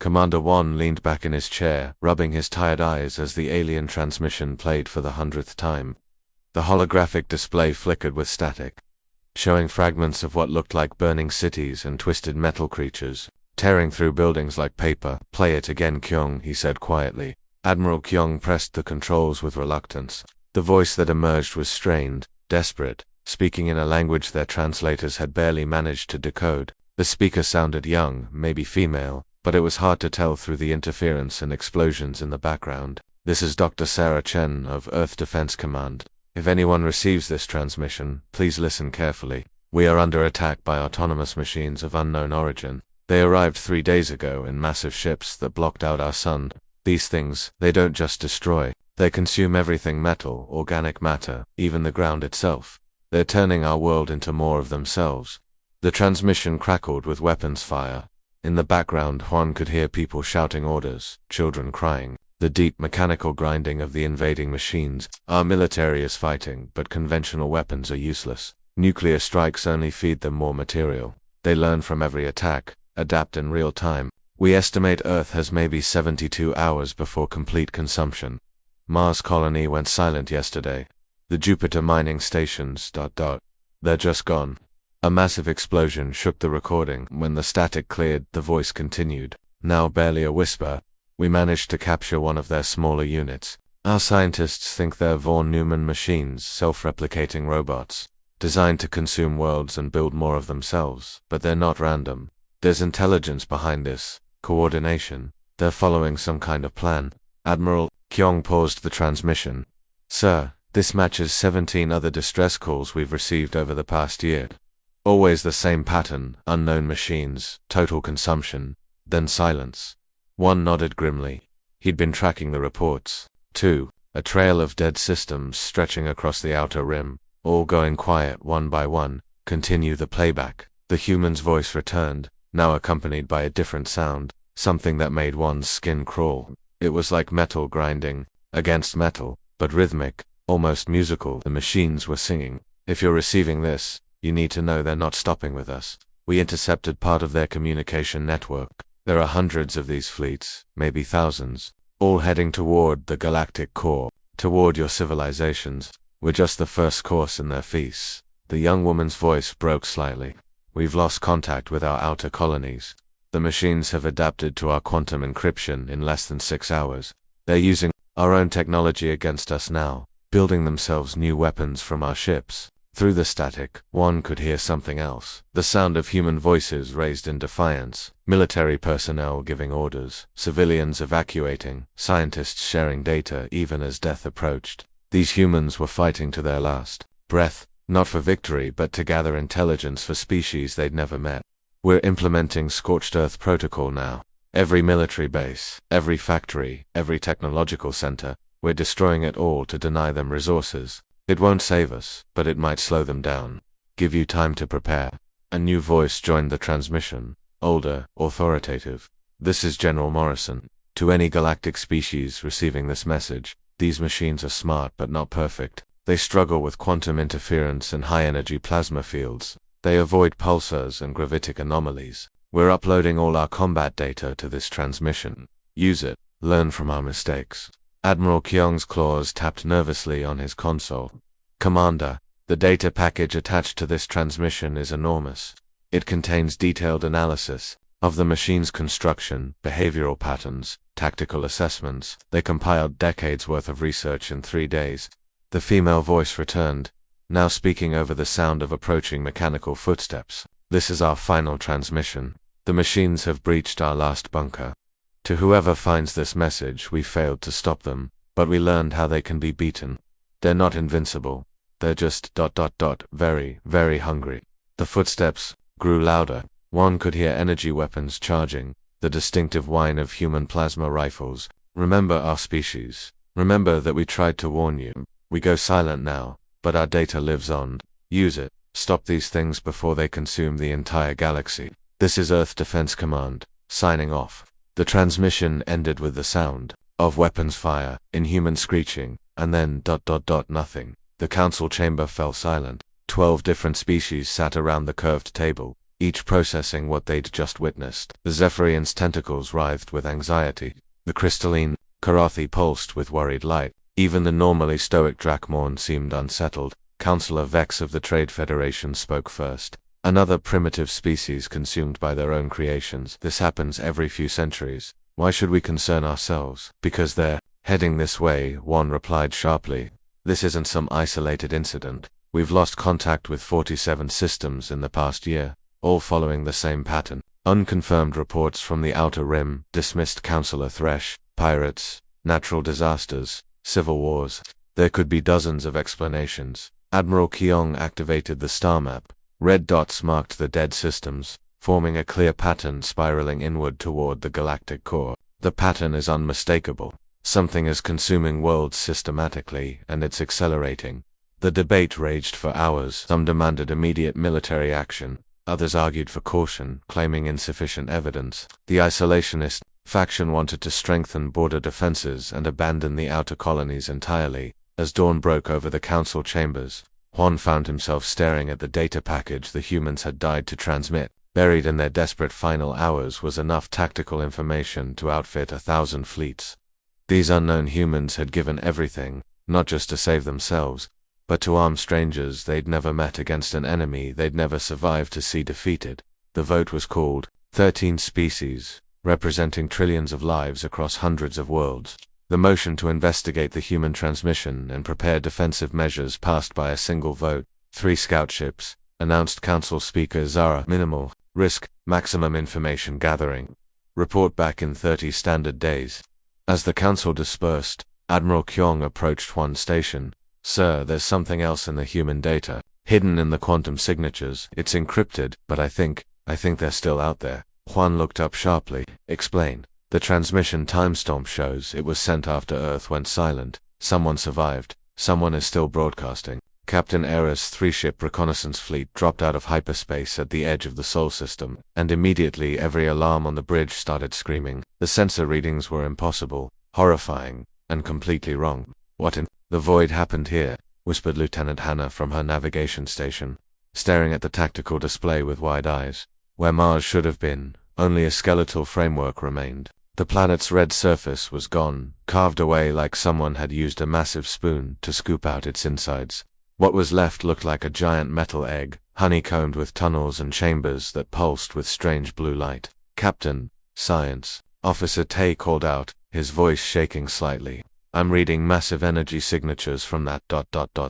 Commander Wan leaned back in his chair, rubbing his tired eyes as the alien transmission played for the 100th time. The holographic display flickered with static, showing fragments of what looked like burning cities and twisted metal creatures, tearing through buildings like paper. "Play it again, Kyung," he said quietly. Admiral Kyung pressed the controls with reluctance. The voice that emerged was strained, desperate, speaking in a language their translators had barely managed to decode. The speaker sounded young, maybe female, but it was hard to tell through the interference and explosions in the background. "This is Dr. Sarah Chen of Earth Defense Command. If anyone receives this transmission, please listen carefully. We are under attack by autonomous machines of unknown origin. They arrived 3 days ago in massive ships that blocked out our sun. These things, they don't just destroy, they consume everything metal, organic matter, even the ground itself. They're turning our world into more of themselves." The transmission crackled with weapons fire. In the background, Juan could hear people shouting orders, children crying, the deep mechanical grinding of the invading machines. "Our military is fighting, but conventional weapons are useless. Nuclear strikes only feed them more material. They learn from every attack, adapt in real time. We estimate Earth has maybe 72 hours before complete consumption. Mars colony went silent yesterday. The Jupiter mining stations... They're just gone." A massive explosion shook the recording. When the static cleared, the voice continued, now barely a whisper. "We managed to capture one of their smaller units. Our scientists think they're von Neumann machines, self-replicating robots, designed to consume worlds and build more of themselves, but they're not random. There's intelligence behind this, coordination. They're following some kind of plan." Admiral Kyung paused the transmission. "Sir, this matches 17 other distress calls we've received over the past year. Always the same pattern, unknown machines, total consumption, then silence." One nodded grimly. He'd been tracking the reports. 2. A trail of dead systems stretching across the outer rim, all going quiet one by one. "Continue the playback." The human's voice returned, now accompanied by a different sound, something that made one's skin crawl. It was like metal grinding against metal, but rhythmic, almost musical. The machines were singing. "If you're receiving this, you need to know they're not stopping with us. We intercepted part of their communication network. There are hundreds of these fleets, maybe thousands, all heading toward the galactic core, toward your civilizations. We're just the first course in their feasts." The young woman's voice broke slightly. "We've lost contact with our outer colonies. The machines have adapted to our quantum encryption in less than 6 hours. They're using our own technology against us now, building themselves new weapons from our ships." Through the static, one could hear something else. The sound of human voices raised in defiance, military personnel giving orders, civilians evacuating, scientists sharing data even as death approached. These humans were fighting to their last breath, not for victory but to gather intelligence for species they'd never met. "We're implementing Scorched Earth Protocol now. Every military base, every factory, every technological center, we're destroying it all to deny them resources. It won't save us, but it might slow them down. Give you time to prepare." A new voice joined the transmission, older, authoritative. "This is General Morrison. To any galactic species receiving this message, these machines are smart but not perfect. They struggle with quantum interference and high-energy plasma fields. They avoid pulsars and gravitic anomalies. We're uploading all our combat data to this transmission. Use it. Learn from our mistakes." Admiral Kyung's claws tapped nervously on his console. "Commander, the data package attached to this transmission is enormous. It contains detailed analysis of the machine's construction, behavioral patterns, tactical assessments. They compiled decades worth of research in 3 days." The female voice returned, now speaking over the sound of approaching mechanical footsteps. "This is our final transmission. The machines have breached our last bunker. To whoever finds this message, we failed to stop them, but we learned how they can be beaten. They're not invincible. They're just ... very, very hungry." The footsteps grew louder. One could hear energy weapons charging, the distinctive whine of human plasma rifles. "Remember our species. Remember that we tried to warn you. We go silent now, but our data lives on. Use it. Stop these things before they consume the entire galaxy. This is Earth Defense Command, signing off." The transmission ended with the sound of weapons fire, inhuman screeching, and then ... nothing. The council chamber fell silent. 12 different species sat around the curved table, each processing what they'd just witnessed. The Zephyrian's tentacles writhed with anxiety. The crystalline Karathi pulsed with worried light. Even the normally stoic Drakmorn seemed unsettled. Councillor Vex of the Trade Federation spoke first. Another primitive species consumed by their own creations. This happens every few centuries. Why should we concern ourselves? Because they're heading this way, Juan replied sharply. This isn't some isolated incident. We've lost contact with 47 systems in the past year, all following the same pattern. Unconfirmed reports from the Outer Rim dismissed Councillor Thresh. Pirates, natural disasters, civil wars. There could be dozens of explanations. Admiral Keong activated the star map. Red dots marked the dead systems, forming a clear pattern spiraling inward toward the galactic core. The pattern is unmistakable. Something is consuming worlds systematically, and it's accelerating. The debate raged for hours. Some demanded immediate military action. Others argued for caution, claiming insufficient evidence. The isolationist faction wanted to strengthen border defenses and abandon the outer colonies entirely. As dawn broke over the council chambers, Juan found himself staring at the data package the humans had died to transmit. Buried in their desperate final hours was enough tactical information to outfit 1,000 fleets. These unknown humans had given everything, not just to save themselves, but to arm strangers they'd never met against an enemy they'd never survived to see defeated. The vote was called. 13 species, representing trillions of lives across hundreds of worlds. The motion to investigate the human transmission and prepare defensive measures passed by a single vote. 3 scout ships, announced Council Speaker Zara. Minimal risk, maximum information gathering. Report back in 30 standard days. As the council dispersed, Admiral Keong approached Juan's station. Sir, there's something else in the human data, hidden in the quantum signatures. It's encrypted, but I think they're still out there. Juan looked up sharply. Explain. The transmission timestamp shows it was sent after Earth went silent. Someone survived. Someone is still broadcasting. Captain Era's 3-ship reconnaissance fleet dropped out of hyperspace at the edge of the Sol system, and immediately every alarm on the bridge started screaming. The sensor readings were impossible, horrifying, and completely wrong. What in the void happened here? Whispered Lieutenant Hannah from her navigation station, staring at the tactical display with wide eyes. Where Mars should have been, only a skeletal framework remained. The planet's red surface was gone, carved away like someone had used a massive spoon to scoop out its insides. What was left looked like a giant metal egg, honeycombed with tunnels and chambers that pulsed with strange blue light. Captain, Science, Officer Tay called out, his voice shaking slightly. I'm reading massive energy signatures from that ...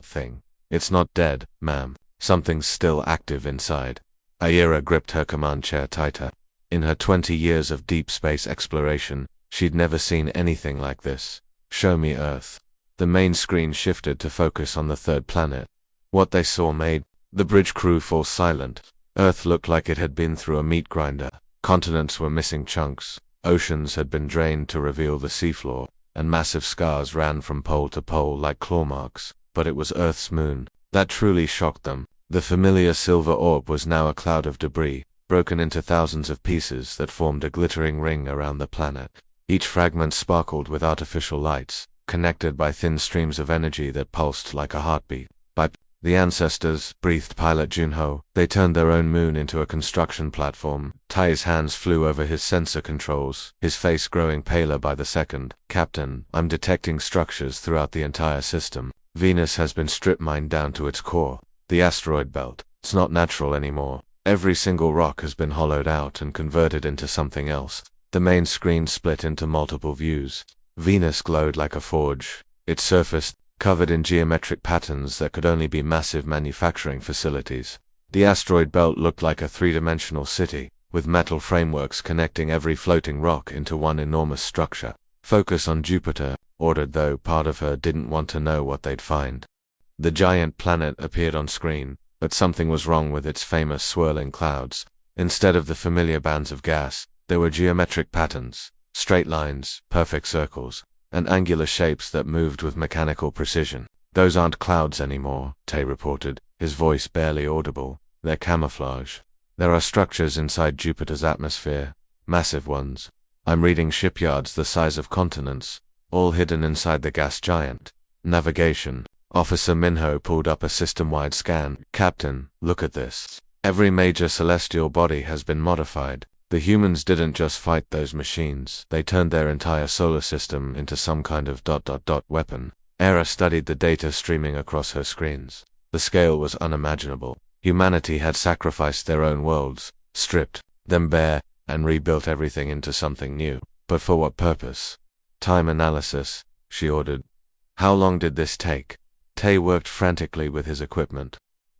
thing. It's not dead, ma'am. Something's still active inside. Aira gripped her command chair tighter. In her 20 years of deep space exploration, she'd never seen anything like this. Show me Earth. The main screen shifted to focus on the third planet. What they saw made the bridge crew fall silent. Earth looked like it had been through a meat grinder. Continents were missing chunks. Oceans had been drained to reveal the seafloor, and massive scars ran from pole to pole like claw marks. But it was Earth's moon. That truly shocked them. The familiar silver orb was now a cloud of debris, broken into thousands of pieces that formed a glittering ring around the planet. Each fragment sparkled with artificial lights, connected by thin streams of energy that pulsed like a heartbeat. By the ancestors, breathed Pilot Junho. They turned their own moon into a construction platform. Tai's hands flew over his sensor controls, his face growing paler by the second. Captain, I'm detecting structures throughout the entire system. Venus has been strip-mined down to its core. The asteroid belt. It's not natural anymore. Every single rock has been hollowed out and converted into something else. The main screen split into multiple views. Venus glowed like a forge. Its surface, covered in geometric patterns that could only be massive manufacturing facilities. The asteroid belt looked like a three-dimensional city, with metal frameworks connecting every floating rock into one enormous structure. Focus on Jupiter, ordered, though part of her didn't want to know what they'd find. The giant planet appeared on screen, but something was wrong with its famous swirling clouds. Instead of the familiar bands of gas, there were geometric patterns, straight lines, perfect circles, and angular shapes that moved with mechanical precision. Those aren't clouds anymore, Tay reported, his voice barely audible. They're camouflage. There are structures inside Jupiter's atmosphere, massive ones. I'm reading shipyards the size of continents, all hidden inside the gas giant. Navigation. Officer Minho pulled up a system-wide scan. Captain, look at this. Every major celestial body has been modified. The humans didn't just fight those machines, they turned their entire solar system into some kind of ... weapon. Era studied the data streaming across her screens. The scale was unimaginable. Humanity had sacrificed their own worlds, stripped them bare, and rebuilt everything into something new. But for what purpose? Time analysis, she ordered. How long did this take? Tay worked frantically with his equipment.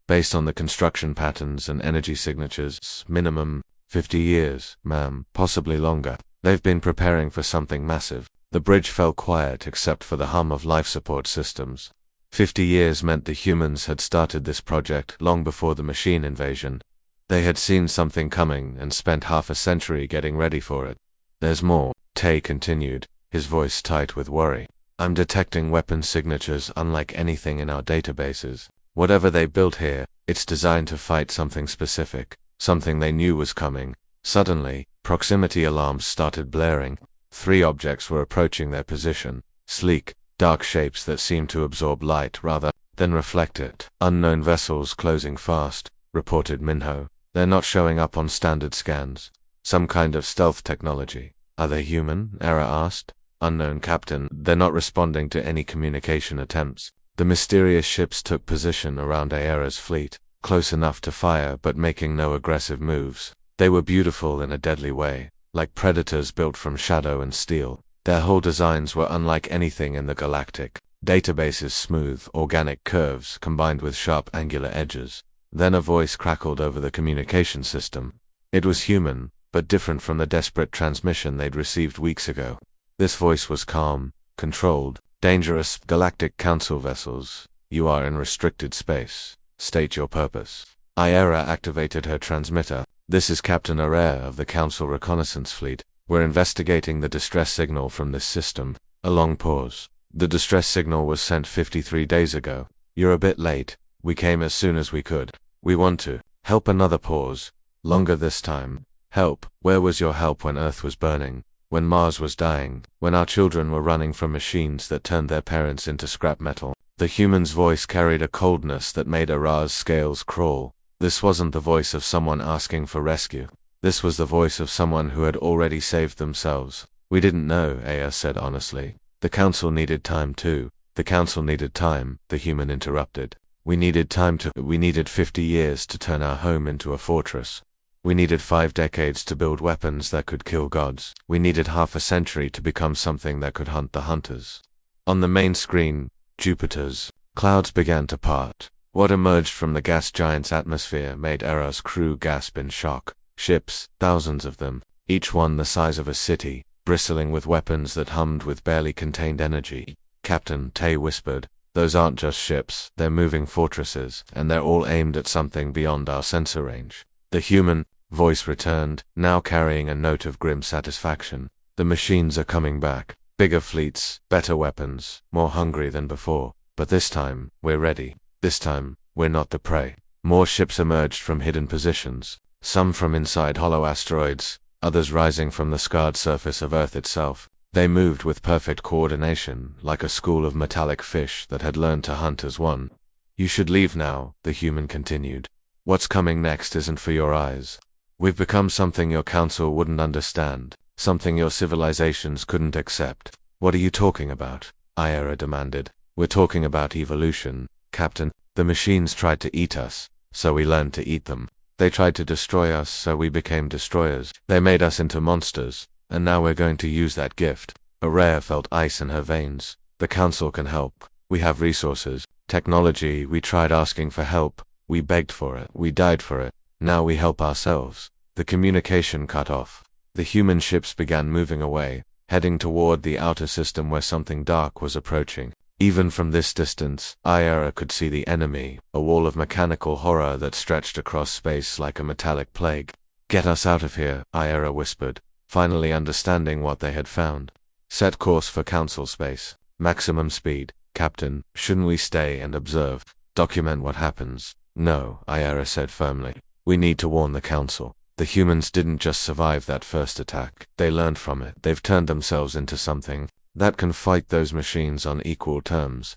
Based on the construction patterns and energy signatures, minimum 50 years, ma'am, possibly longer. They've been preparing for something massive. The bridge fell quiet except for the hum of life support systems. 50 years meant the humans had started this project long before the machine invasion. They had seen something coming and spent half a century getting ready for it. There's more, Tay continued, his voice tight with worry. I'm detecting weapon signatures unlike anything in our databases. Whatever they built here, it's designed to fight something specific, something they knew was coming. Suddenly, proximity alarms started blaring. 3 objects were approaching their position, sleek, dark shapes that seemed to absorb light rather than reflect it. Unknown vessels closing fast, reported Minho. They're not showing up on standard scans. Some kind of stealth technology. Are they human? Era asked. Unknown captain, they're not responding to any communication attempts. The mysterious ships took position around Aera's fleet, close enough to fire but making no aggressive moves. They were beautiful in a deadly way, like predators built from shadow and steel. Their whole designs were unlike anything in the galactic database's smooth, organic curves combined with sharp angular edges. Then a voice crackled over the communication system. It was human, but different from the desperate transmission they'd received weeks ago. This voice was calm, controlled. Dangerous Galactic Council vessels, you are in restricted space. State your purpose. Aera activated her transmitter. This is Captain Arare of the Council Reconnaissance Fleet. We're investigating the distress signal from this system. A long pause. The distress signal was sent 53 days ago. You're a bit late. We came as soon as we could. We want to help. Another pause. Longer this time. Help. Where was your help when Earth was burning? When Mars was dying, when our children were running from machines that turned their parents into scrap metal? The human's voice carried a coldness that made Ara's scales crawl. This wasn't the voice of someone asking for rescue. This was the voice of someone who had already saved themselves. We didn't know, Aya said honestly. The council needed time too. The council needed time, the human interrupted. We needed 50 years to turn our home into a fortress. We needed 5 decades to build weapons that could kill gods. We needed half a century to become something that could hunt the hunters. On the main screen, Jupiter's clouds began to part. What emerged from the gas giant's atmosphere made Era's crew gasp in shock. Ships, thousands of them, each one the size of a city, bristling with weapons that hummed with barely contained energy. Captain Tay whispered, those aren't just ships, they're moving fortresses, and they're all aimed at something beyond our sensor range. The human voice returned, now carrying a note of grim satisfaction. The machines are coming back. Bigger fleets, better weapons, more hungry than before. But this time, we're ready. This time, we're not the prey. More ships emerged from hidden positions, some from inside hollow asteroids, others rising from the scarred surface of Earth itself. They moved with perfect coordination, like a school of metallic fish that had learned to hunt as one. You should leave now, the human continued. What's coming next isn't for your eyes. We've become something your council wouldn't understand, something your civilizations couldn't accept. What are you talking about? Aera demanded. We're talking about evolution, Captain. The machines tried to eat us, so we learned to eat them. They tried to destroy us, so we became destroyers. They made us into monsters, and now we're going to use that gift. Araya felt ice in her veins. The council can help. We have resources, technology. We tried asking for help. We begged for it. We died for it. Now we help ourselves. The communication cut off. The human ships began moving away, heading toward the outer system where something dark was approaching. Even from this distance, Aera could see the enemy, a wall of mechanical horror that stretched across space like a metallic plague. Get us out of here, Aera whispered, finally understanding what they had found. Set course for council space. Maximum speed. Captain, shouldn't we stay and observe? Document what happens? No, Aera said firmly. We need to warn the council. The humans didn't just survive that first attack. They learned from it. They've turned themselves into something that can fight those machines on equal terms.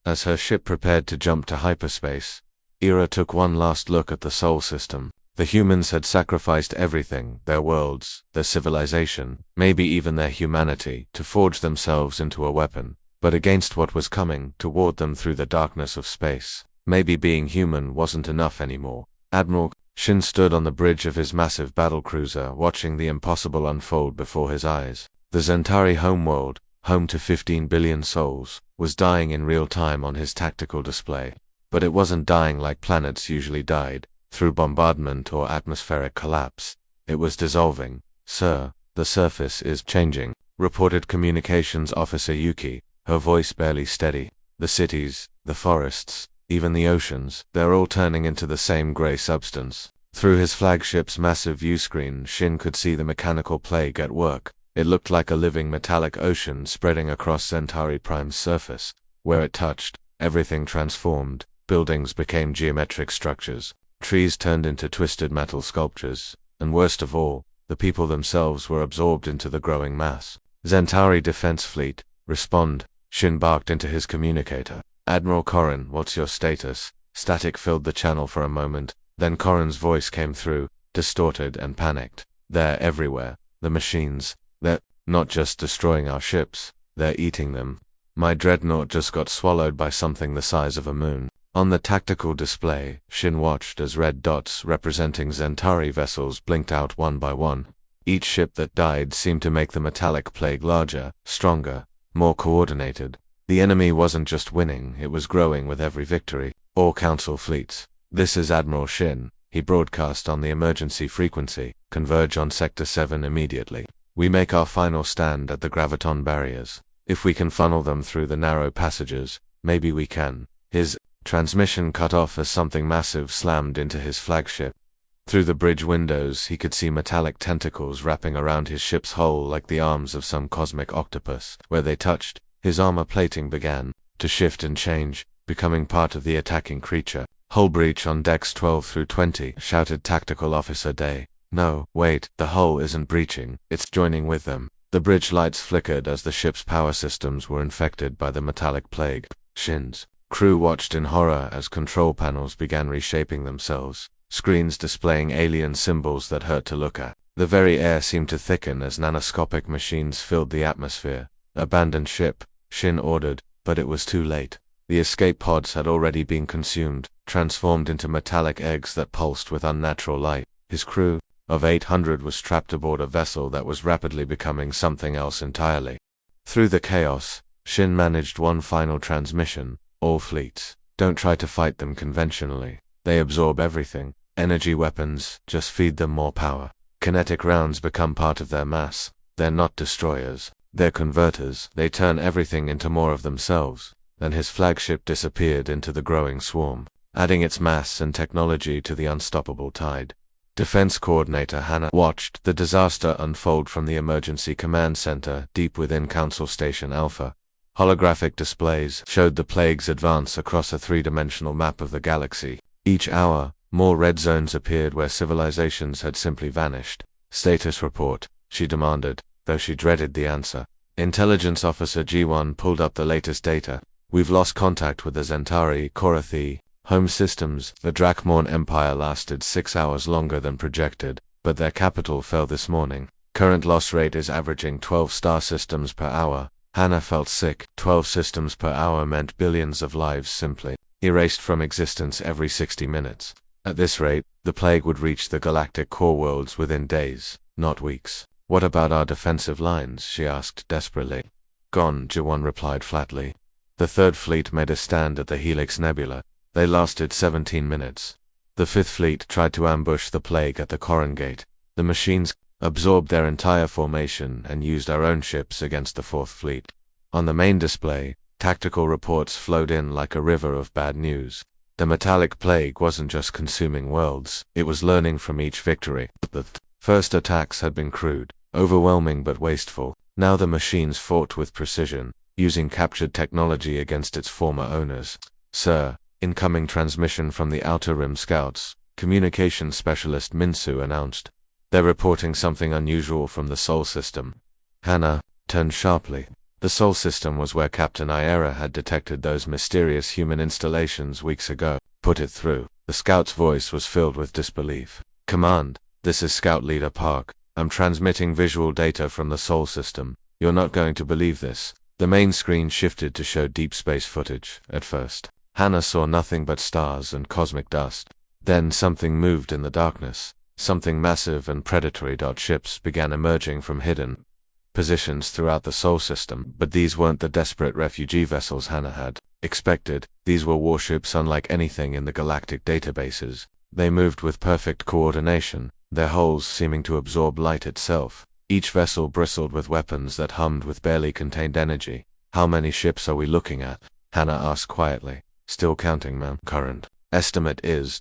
As her ship prepared to jump to hyperspace, Ira took one last look at the Sol system. The humans had sacrificed everything, their worlds, their civilization, maybe even their humanity, to forge themselves into a weapon, but against what was coming toward them through the darkness of space. Maybe being human wasn't enough anymore. Admiral Shin stood on the bridge of his massive battlecruiser, watching the impossible unfold before his eyes. The Zentari homeworld, home to 15 billion souls, was dying in real time on his tactical display. But it wasn't dying like planets usually died, through bombardment or atmospheric collapse. It was dissolving. Sir, the surface is changing, reported Communications Officer Yuki, her voice barely steady. The cities, the forests, even the oceans, they're all turning into the same gray substance. Through his flagship's massive viewscreen, Shin could see the mechanical plague at work. It looked like a living metallic ocean spreading across Centauri Prime's surface. Where it touched, everything transformed. Buildings became geometric structures. Trees turned into twisted metal sculptures. And worst of all, the people themselves were absorbed into the growing mass. Zentari Defense Fleet, respond, Shin barked into his communicator. Admiral Corrin, what's your status? Static filled the channel for a moment, then Corrin's voice came through, distorted and panicked. They're everywhere. The machines. They're not just destroying our ships, they're eating them. My dreadnought just got swallowed by something the size of a moon. On the tactical display, Shin watched as red dots representing Zentari vessels blinked out one by one. Each ship that died seemed to make the metallic plague larger, stronger, more coordinated. The enemy wasn't just winning, it was growing with every victory. All Council fleets. This is Admiral Shin, he broadcast on the emergency frequency. Converge on Sector 7 immediately. We make our final stand at the graviton barriers. If we can funnel them through the narrow passages, maybe we can. His transmission cut off as something massive slammed into his flagship. Through the bridge windows he could see metallic tentacles wrapping around his ship's hull like the arms of some cosmic octopus. Where they touched, his armor plating began to shift and change, becoming part of the attacking creature. Hull breach on decks 12 through 20, shouted Tactical Officer Day. No, wait, the hull isn't breaching, it's joining with them. The bridge lights flickered as the ship's power systems were infected by the metallic plague. Shin's crew watched in horror as control panels began reshaping themselves, screens displaying alien symbols that hurt to look at. The very air seemed to thicken as nanoscopic machines filled the atmosphere. Abandon ship, Shin ordered, but it was too late. The escape pods had already been consumed, transformed into metallic eggs that pulsed with unnatural light. His crew of 800 was trapped aboard a vessel that was rapidly becoming something else entirely. Through the chaos, Shin managed one final transmission. All fleets, don't try to fight them conventionally. They absorb everything. Energy weapons, just feed them more power. Kinetic rounds become part of their mass. They're not destroyers. They're converters. They turn everything into more of themselves. Then his flagship disappeared into the growing swarm, adding its mass and technology to the unstoppable tide. Defense Coordinator Hannah watched the disaster unfold from the emergency command center deep within Council Station Alpha. Holographic displays showed the plague's advance across a three-dimensional map of the galaxy. Each hour, more red zones appeared where civilizations had simply vanished. Status report, she demanded, though she dreaded the answer. Intelligence Officer G1 pulled up the latest data. We've lost contact with the Zentari, Korathi, home systems. The Drakmorn Empire lasted 6 hours longer than projected, but their capital fell this morning. Current loss rate is averaging 12 star systems per hour. Hannah felt sick. 12 systems per hour meant billions of lives simply erased from existence every 60 minutes. At this rate, the plague would reach the galactic core worlds within days, not weeks. What about our defensive lines? She asked desperately. Gone, Jawan replied flatly. The Third Fleet made a stand at the Helix Nebula. They lasted 17 minutes. The Fifth Fleet tried to ambush the plague at the Corrin Gate. The machines absorbed their entire formation and used our own ships against the Fourth Fleet. On the main display, tactical reports flowed in like a river of bad news. The metallic plague wasn't just consuming worlds, it was learning from each victory. The first attacks had been crude, overwhelming but wasteful. Now the machines fought with precision, using captured technology against its former owners. Sir, incoming transmission from the Outer Rim Scouts, Communications Specialist Minsu announced. They're reporting something unusual from the Sol system. Hannah turned sharply. The Sol system was where Captain Iera had detected those mysterious human installations weeks ago. Put it through. The scout's voice was filled with disbelief. "Command, this is Scout Leader Park. I'm transmitting visual data from the Sol system. You're not going to believe this." The main screen shifted to show deep space footage. At first, Hannah saw nothing but stars and cosmic dust. Then something moved in the darkness. Something massive and predatory. Ships began emerging from hidden positions throughout the Sol system, but these weren't the desperate refugee vessels Hannah had expected. These were warships unlike anything in the galactic databases. They moved with perfect coordination, their hulls seeming to absorb light itself. Each vessel bristled with weapons that hummed with barely contained energy. "How many ships are we looking at?" Hannah asked quietly. "Still counting, ma'am. Current estimate is ...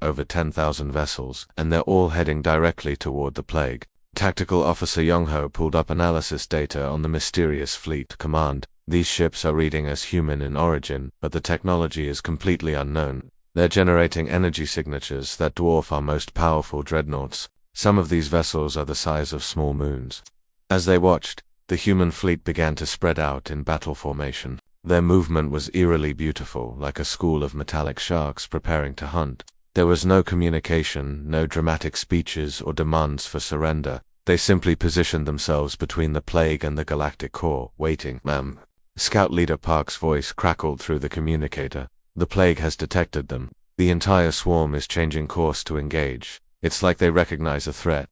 over 10,000 vessels, and they're all heading directly toward the plague." Tactical Officer Young-ho pulled up analysis data on the mysterious fleet. "Command, these ships are reading as human in origin, but the technology is completely unknown. They're generating energy signatures that dwarf our most powerful dreadnoughts. Some of these vessels are the size of small moons." As they watched, the human fleet began to spread out in battle formation. Their movement was eerily beautiful, like a school of metallic sharks preparing to hunt. There was no communication, no dramatic speeches or demands for surrender. They simply positioned themselves between the plague and the galactic core, waiting. "Ma'am." Scout Leader Park's voice crackled through the communicator. "The plague has detected them. The entire swarm is changing course to engage. It's like they recognize a threat."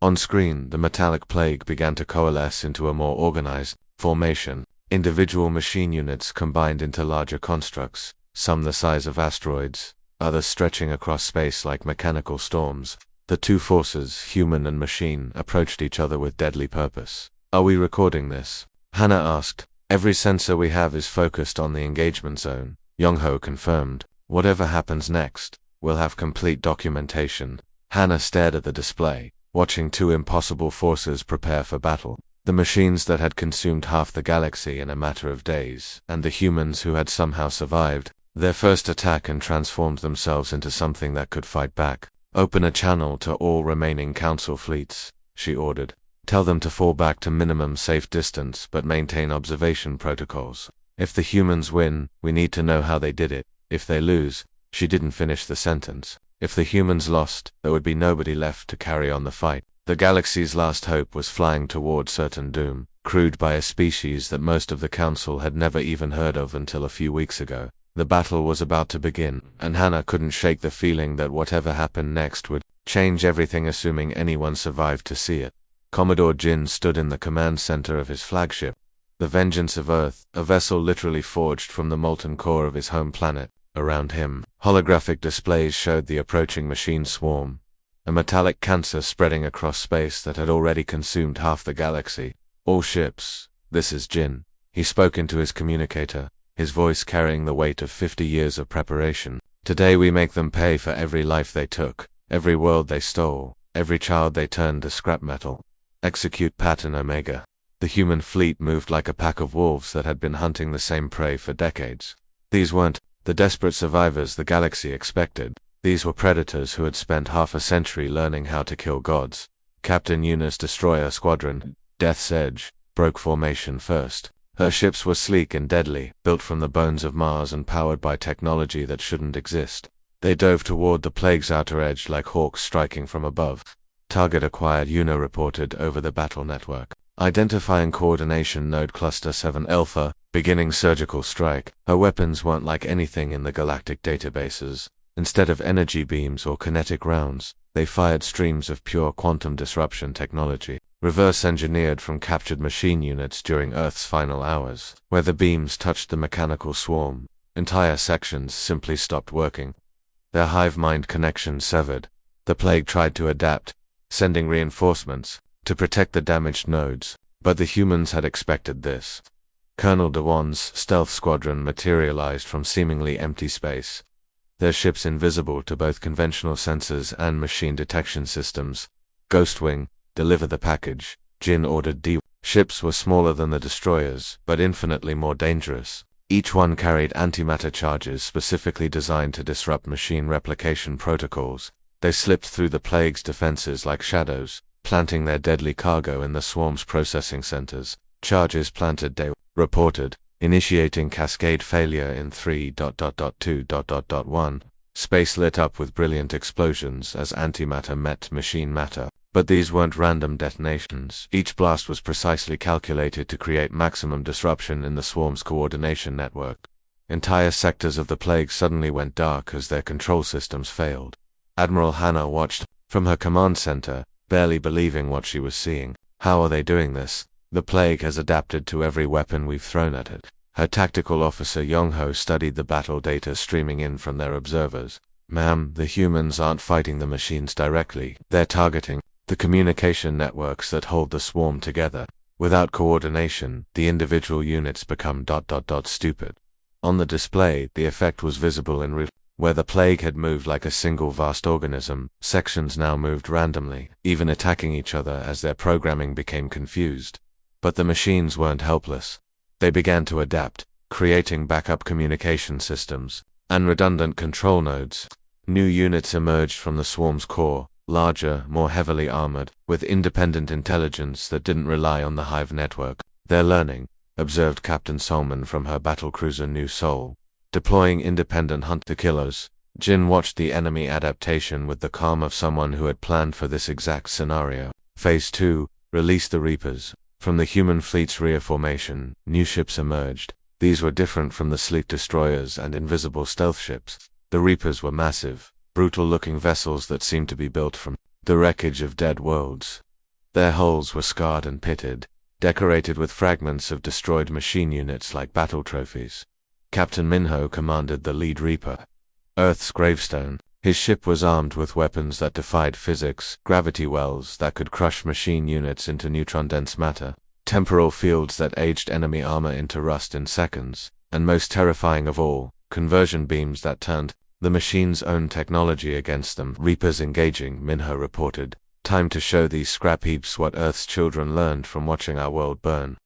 On screen, the metallic plague began to coalesce into a more organized formation. Individual machine units combined into larger constructs, some the size of asteroids, others stretching across space like mechanical storms. The two forces, human and machine, approached each other with deadly purpose. "Are we recording this?" Hannah asked. "Every sensor we have is focused on the engagement zone," Young-ho confirmed. "Whatever happens next, we'll have complete documentation." Hannah stared at the display, watching two impossible forces prepare for battle. The machines that had consumed half the galaxy in a matter of days, and the humans who had somehow survived their first attack and transformed themselves into something that could fight back. "Open a channel to all remaining Council fleets," she ordered. "Tell them to fall back to minimum safe distance but maintain observation protocols. If the humans win, we need to know how they did it. If they lose..." She didn't finish the sentence. "If the humans lost, there would be nobody left to carry on the fight." The galaxy's last hope was flying toward certain doom, crewed by a species that most of the Council had never even heard of until a few weeks ago. The battle was about to begin, and Hannah couldn't shake the feeling that whatever happened next would change everything, assuming anyone survived to see it. Commodore Jin stood in the command center of his flagship, the Vengeance of Earth, a vessel literally forged from the molten core of his home planet. Around him, holographic displays showed the approaching machine swarm, a metallic cancer spreading across space that had already consumed half the galaxy. "All ships, this is Jin." He spoke into his communicator, his voice carrying the weight of 50 years of preparation. "Today we make them pay for every life they took, every world they stole, every child they turned to scrap metal. Execute Pattern Omega." The human fleet moved like a pack of wolves that had been hunting the same prey for decades. These weren't the desperate survivors the galaxy expected. These were predators who had spent half a century learning how to kill gods. Captain Yuna's destroyer squadron, Death's Edge, broke formation first. Her ships were sleek and deadly, built from the bones of Mars and powered by technology that shouldn't exist. They dove toward the plague's outer edge like hawks striking from above. "Target acquired," Yuna reported over the battle network. "Identifying coordination node cluster 7 Alpha, beginning surgical strike." Her weapons weren't like anything in the galactic databases. Instead of energy beams or kinetic rounds, they fired streams of pure quantum disruption technology, reverse-engineered from captured machine units during Earth's final hours. Where the beams touched the mechanical swarm, entire sections simply stopped working. Their hive-mind connection severed. The plague tried to adapt, sending reinforcements to protect the damaged nodes, but the humans had expected this. Colonel DeWan's stealth squadron materialized from seemingly empty space, their ships invisible to both conventional sensors and machine detection systems. "Ghostwing, deliver the package," Jin ordered. Ships were smaller than the destroyers, but infinitely more dangerous. Each one carried antimatter charges specifically designed to disrupt machine replication protocols. They slipped through the plague's defenses like shadows, planting their deadly cargo in the swarm's processing centers. "Charges planted," they reported, initiating cascade failure in 3.2.1. Space lit up with brilliant explosions as antimatter met machine matter. But these weren't random detonations. Each blast was precisely calculated to create maximum disruption in the swarm's coordination network. Entire sectors of the plague suddenly went dark as their control systems failed. Admiral Hannah watched from her command center, barely believing what she was seeing. How are they doing this? The plague has adapted to every weapon we've thrown at it. Her tactical officer Yong-ho studied the battle data streaming in from their observers. Ma'am, the humans aren't fighting the machines directly. They're targeting the communication networks that hold the swarm together. Without coordination, the individual units become ... stupid. On the display, the effect was visible in where the plague had moved like a single vast organism, sections now moved randomly, even attacking each other as their programming became confused. But the machines weren't helpless. They began to adapt, creating backup communication systems and redundant control nodes. New units emerged from the swarm's core, larger, more heavily armored, with independent intelligence that didn't rely on the hive network. They're learning, observed Captain Solman from her battlecruiser New Seoul. Deploying independent hunter-killers, Jin watched the enemy adaptation with the calm of someone who had planned for this exact scenario. Phase 2, release the Reapers. From the human fleet's rear formation, new ships emerged. These were different from the sleek destroyers and invisible stealth ships. The Reapers were massive, brutal-looking vessels that seemed to be built from the wreckage of dead worlds. Their hulls were scarred and pitted, decorated with fragments of destroyed machine units like battle trophies. Captain Minho commanded the lead Reaper, Earth's gravestone. His ship was armed with weapons that defied physics, gravity wells that could crush machine units into neutron-dense matter, temporal fields that aged enemy armor into rust in seconds, and most terrifying of all, conversion beams that turned the machine's own technology against them. Reapers engaging, Minho reported. Time to show these scrap heaps what Earth's children learned from watching our world burn.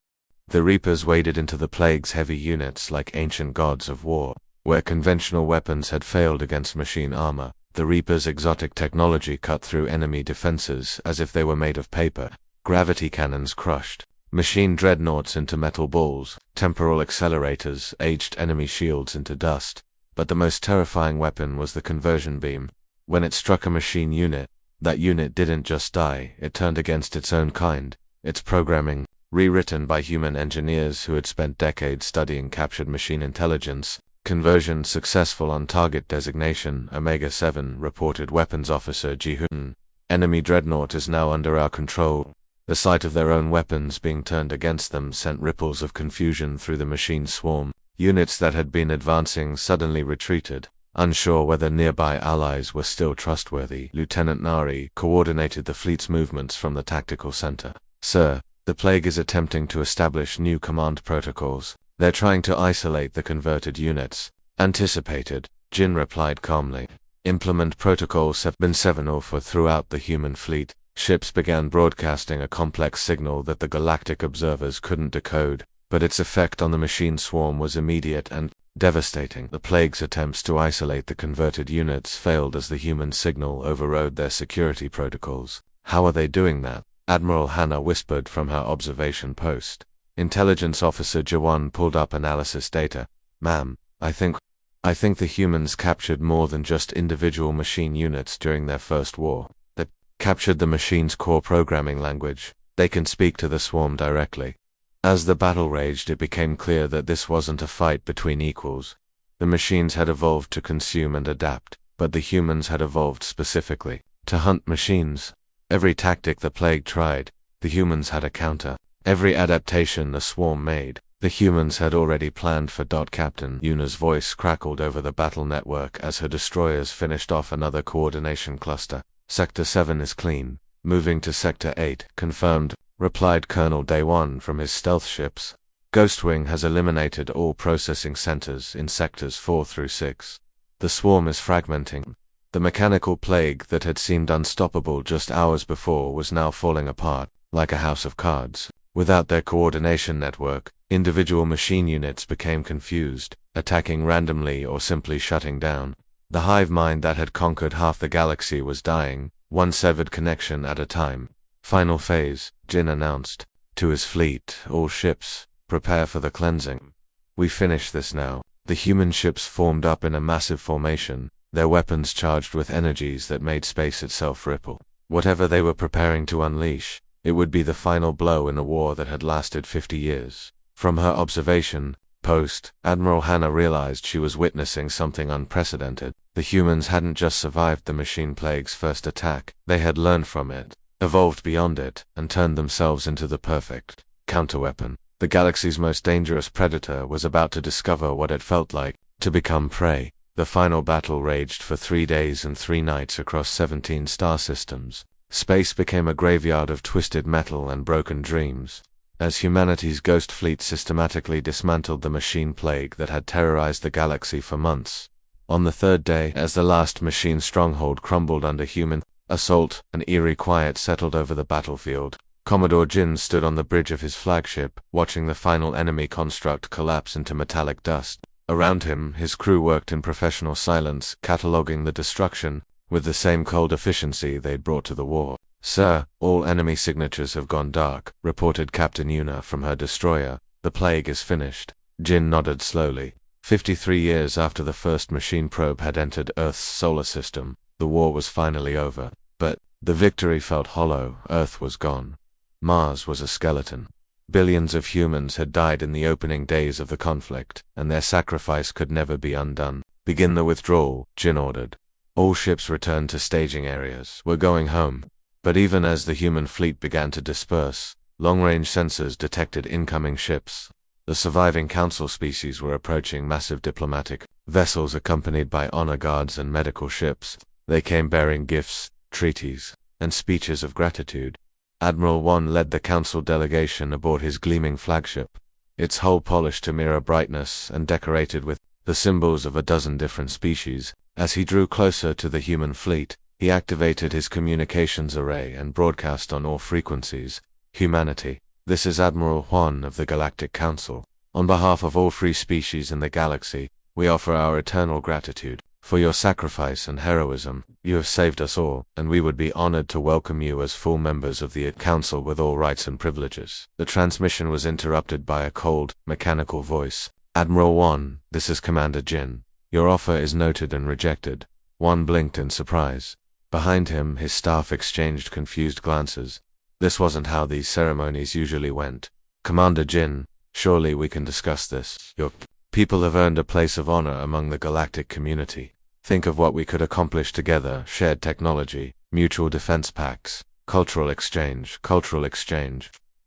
The Reapers waded into the plague's heavy units like ancient gods of war. Where conventional weapons had failed against machine armor, the Reapers' exotic technology cut through enemy defenses as if they were made of paper. Gravity cannons crushed machine dreadnoughts into metal balls, temporal accelerators aged enemy shields into dust. But the most terrifying weapon was the conversion beam. When it struck a machine unit, that unit didn't just die, it turned against its own kind. Its programming, rewritten by human engineers who had spent decades studying captured machine intelligence. Conversion successful on target designation, Omega-7, reported Weapons Officer Ji-hoon. Enemy dreadnought is now under our control. The sight of their own weapons being turned against them sent ripples of confusion through the machine swarm. Units that had been advancing suddenly retreated, unsure whether nearby allies were still trustworthy. Lieutenant Nari coordinated the fleet's movements from the tactical center. Sir, the plague is attempting to establish new command protocols. They're trying to isolate the converted units. Anticipated, Jin replied calmly. Implement protocols have been seminal for throughout the human fleet. Ships began broadcasting a complex signal that the galactic observers couldn't decode, but its effect on the machine swarm was immediate and devastating. The plague's attempts to isolate the converted units failed as the human signal overrode their security protocols. How are they doing that? Admiral Hannah whispered from her observation post. Intelligence Officer Jawan pulled up analysis data. Ma'am, I think the humans captured more than just individual machine units during their first war. They captured the machine's core programming language. They can speak to the swarm directly. As the battle raged, it became clear that this wasn't a fight between equals. The machines had evolved to consume and adapt, but the humans had evolved specifically to hunt machines. Every tactic the plague tried, the humans had a counter. Every adaptation the swarm made, the humans had already planned for. Captain Yuna's voice crackled over the battle network as her destroyers finished off another coordination cluster. Sector 7 is clean. Moving to Sector 8, confirmed, replied Colonel Daewon from his stealth ships. Ghostwing has eliminated all processing centers in Sectors 4 through 6. The swarm is fragmenting. The mechanical plague that had seemed unstoppable just hours before was now falling apart, like a house of cards. Without their coordination network, individual machine units became confused, attacking randomly or simply shutting down. The hive mind that had conquered half the galaxy was dying, one severed connection at a time. Final phase, Jin announced. To his fleet, all ships, prepare for the cleansing. We finish this now. The human ships formed up in a massive formation, their weapons charged with energies that made space itself ripple. Whatever they were preparing to unleash, it would be the final blow in a war that had lasted 50 years. From her observation post, Admiral Hannah realized she was witnessing something unprecedented. The humans hadn't just survived the machine plague's first attack, they had learned from it, evolved beyond it, and turned themselves into the perfect counterweapon. The galaxy's most dangerous predator was about to discover what it felt like to become prey. The final battle raged for 3 days and 3 nights across 17 star systems. Space became a graveyard of twisted metal and broken dreams, as humanity's ghost fleet systematically dismantled the machine plague that had terrorized the galaxy for months. On the 3rd day, as the last machine stronghold crumbled under human assault, an eerie quiet settled over the battlefield. Commodore Jin stood on the bridge of his flagship, watching the final enemy construct collapse into metallic dust. Around him, his crew worked in professional silence, cataloging the destruction with the same cold efficiency they'd brought to the war. "Sir, all enemy signatures have gone dark," reported Captain Yuna from her destroyer. "The plague is finished." Jin nodded slowly. 53 years after the first machine probe had entered Earth's solar system, the war was finally over. But the victory felt hollow. Earth was gone. Mars was a skeleton. Billions of humans had died in the opening days of the conflict, and their sacrifice could never be undone. "Begin the withdrawal," Jin ordered. All ships returned to staging areas. "We're going home." But even as the human fleet began to disperse, long-range sensors detected incoming ships. The surviving council species were approaching massive diplomatic vessels accompanied by honor guards and medical ships. They came bearing gifts, treaties, and speeches of gratitude. Admiral Wan led the council delegation aboard his gleaming flagship, its hull polished to mirror brightness and decorated with the symbols of a dozen different species. As he drew closer to the human fleet, he activated his communications array and broadcast on all frequencies. "Humanity, this is Admiral Huan of the Galactic Council. On behalf of all free species in the galaxy, we offer our eternal gratitude. For your sacrifice and heroism, you have saved us all, and we would be honored to welcome you as full members of the Council with all rights and privileges." The transmission was interrupted by a cold, mechanical voice. "Admiral Wan, this is Commander Jin. Your offer is noted and rejected." Wan blinked in surprise. Behind him, his staff exchanged confused glances. This wasn't how these ceremonies usually went. "Commander Jin, surely we can discuss this. Your people have earned a place of honor among the galactic community. Think of what we could accomplish together: shared technology, mutual defense pacts, cultural exchange.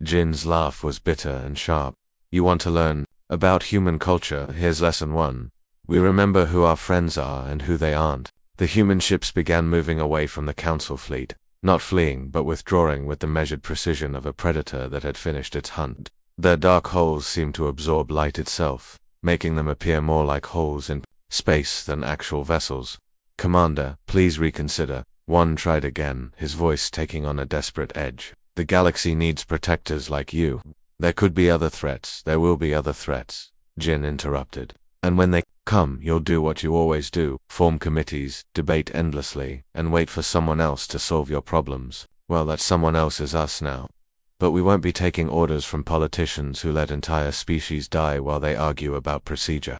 Jin's laugh was bitter and sharp. "You want to learn about human culture? Here's lesson 1. We remember who our friends are and who they aren't." The human ships began moving away from the council fleet, not fleeing but withdrawing with the measured precision of a predator that had finished its hunt. Their dark holes seemed to absorb light itself, making them appear more like holes in space than actual vessels. "Commander, please reconsider." One tried again, his voice taking on a desperate edge. "The galaxy needs protectors like you." "There could be other threats. There will be other threats," Jin interrupted. "And when they come, you'll do what you always do: form committees, debate endlessly, and wait for someone else to solve your problems. Well, that someone else is us now. But we won't be taking orders from politicians who let entire species die while they argue about procedure."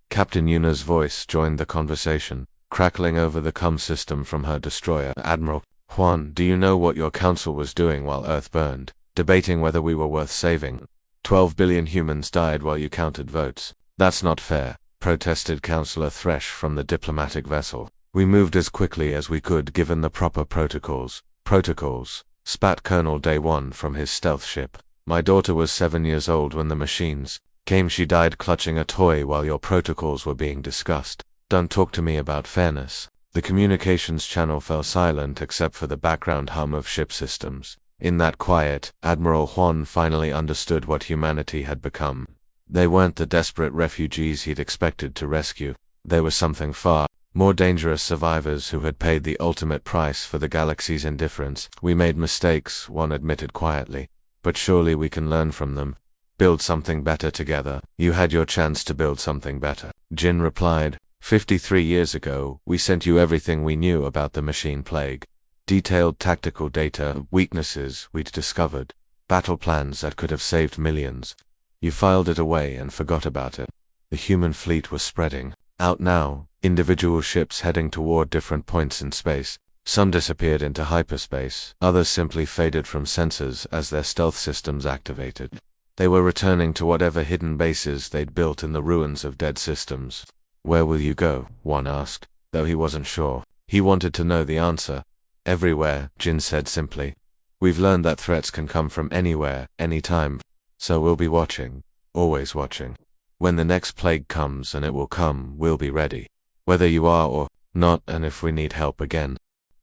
Captain Yuna's voice joined the conversation, crackling over the comm system from her destroyer. "Admiral Huan, do you know what your council was doing while Earth burned? Debating whether we were worth saving. 12 billion humans died while you counted votes. That's not fair," protested Councillor Thresh from the diplomatic vessel. "We moved as quickly as we could given the proper protocols." "Protocols," spat Colonel Day One from his stealth ship. "My daughter was 7 years old when the machines came. She died clutching a toy while your protocols were being discussed. Don't talk to me about fairness." The communications channel fell silent except for the background hum of ship systems. In that quiet, Admiral Huan finally understood what humanity had become. They weren't the desperate refugees he'd expected to rescue. They were something far more dangerous: survivors who had paid the ultimate price for the galaxy's indifference. "We made mistakes," one admitted quietly, "but surely we can learn from them. Build something better together." "You had your chance to build something better," Jin replied. 53 years ago, we sent you everything we knew about the machine plague. Detailed tactical data, weaknesses we'd discovered, battle plans that could have saved millions. You filed it away and forgot about it. The human fleet was spreading out now, individual ships heading toward different points in space. Some disappeared into hyperspace, others simply faded from sensors as their stealth systems activated. They were returning to whatever hidden bases they'd built in the ruins of dead systems. "Where will you go?" one asked, though he wasn't sure. He wanted to know the answer. "Everywhere," Jin said simply. "We've learned that threats can come from anywhere, anytime. So we'll be watching, always watching. When the next plague comes, and it will come, we'll be ready. Whether you are or not, and if we need help again."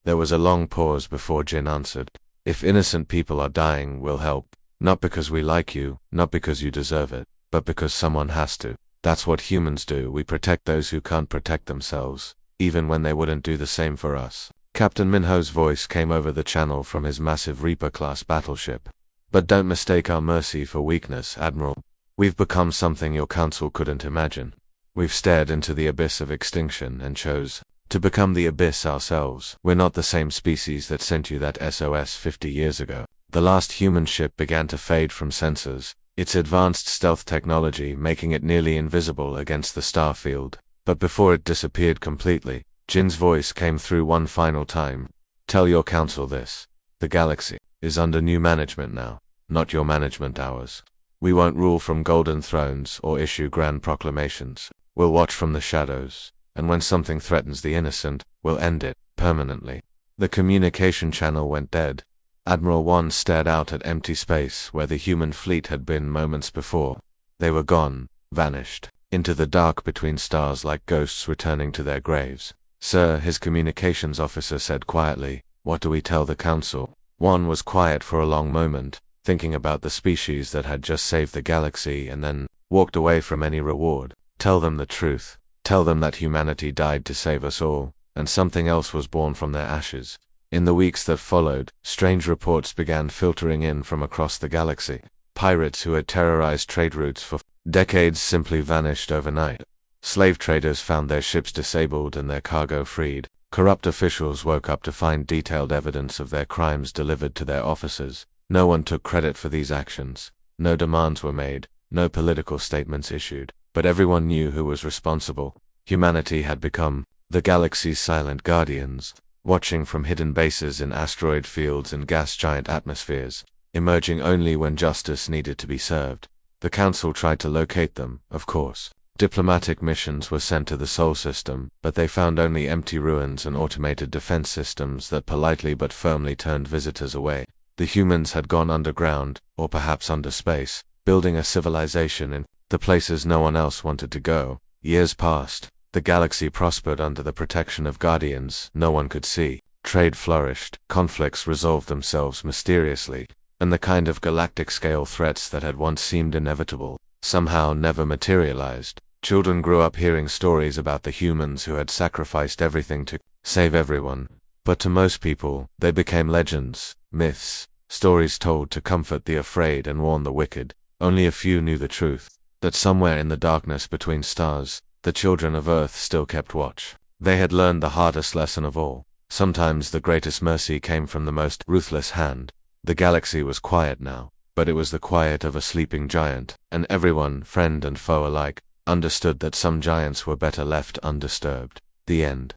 There was a long pause before Jin answered. "If innocent people are dying, we'll help. Not because we like you, not because you deserve it, but because someone has to. That's what humans do. We protect those who can't protect themselves, even when they wouldn't do the same for us." Captain Minho's voice came over the channel from his massive Reaper-class battleship. "But don't mistake our mercy for weakness, Admiral. We've become something your council couldn't imagine. We've stared into the abyss of extinction and chose to become the abyss ourselves. We're not the same species that sent you that SOS 50 years ago." The last human ship began to fade from sensors, its advanced stealth technology making it nearly invisible against the star field. But before it disappeared completely, Jin's voice came through one final time. "Tell your council this. The galaxy is under new management now, not your management ours. We won't rule from golden thrones or issue grand proclamations. We'll watch from the shadows, and when something threatens the innocent, we'll end it, permanently." The communication channel went dead. Admiral One stared out at empty space where the human fleet had been moments before. They were gone, vanished, into the dark between stars like ghosts returning to their graves. "Sir," his communications officer said quietly, "what do we tell the council?" One was quiet for a long moment, thinking about the species that had just saved the galaxy and then walked away from any reward. "Tell them the truth. Tell them that humanity died to save us all, and something else was born from their ashes." In the weeks that followed, strange reports began filtering in from across the galaxy. Pirates who had terrorized trade routes for decades simply vanished overnight. Slave traders found their ships disabled and their cargo freed. Corrupt officials woke up to find detailed evidence of their crimes delivered to their officers. No one took credit for these actions. No demands were made, no political statements issued, but everyone knew who was responsible. Humanity had become the galaxy's silent guardians, watching from hidden bases in asteroid fields and gas giant atmospheres, emerging only when justice needed to be served. The council tried to locate them, of course. Diplomatic missions were sent to the Sol system, but they found only empty ruins and automated defense systems that politely but firmly turned visitors away. The humans had gone underground, or perhaps under space, building a civilization in the places no one else wanted to go. Years passed. The galaxy prospered under the protection of guardians no one could see. Trade flourished, conflicts resolved themselves mysteriously, and the kind of galactic-scale threats that had once seemed inevitable somehow never materialized. Children grew up hearing stories about the humans who had sacrificed everything to save everyone. But to most people, they became legends, myths, stories told to comfort the afraid and warn the wicked. Only a few knew the truth, that somewhere in the darkness between stars, the children of Earth still kept watch. They had learned the hardest lesson of all. Sometimes the greatest mercy came from the most ruthless hand. The galaxy was quiet now, but it was the quiet of a sleeping giant, and everyone, friend and foe alike, understood that some giants were better left undisturbed. The end.